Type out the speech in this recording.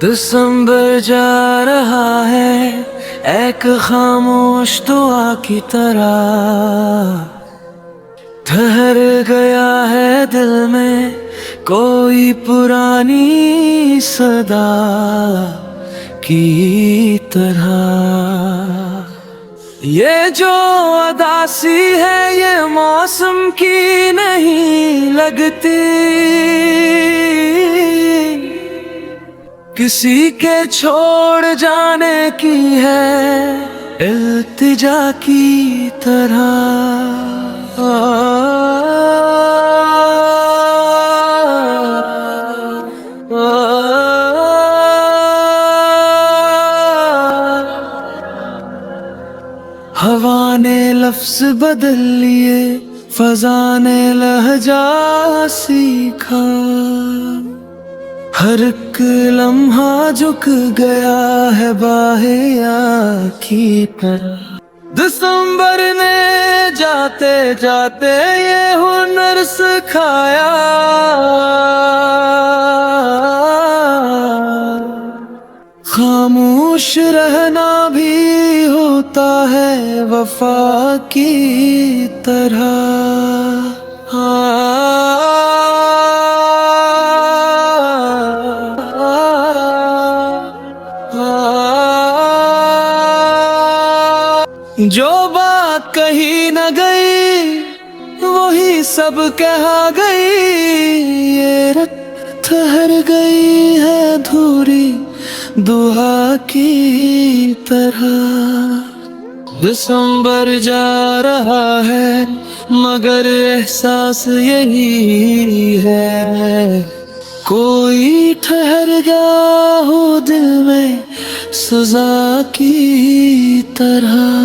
दिसंबर जा रहा है एक खामोश दुआ की तरह, ठहर गया है दिल में कोई पुरानी सदा की तरह। ये जो अदासी है ये मौसम की नहीं लगती, किसी के छोड़ जाने की है इल्तिजा की तरह। हवा ने लफ्ज बदल लिए, फजा ने लहजा सीखा, हर एक लम्हा झुक गया है बाहिया की तरह। दिसंबर ने जाते जाते ये हुनर सिखाया, खामोश रहना भी होता है वफा की तरह। जो बात कही न गई वही सब कहा गई, ये रत ठहर गई है अधूरी दुआ की तरह। दिसंबर जा रहा है मगर एहसास यही है, कोई ठहर गया हो दिल में सजा की तरह।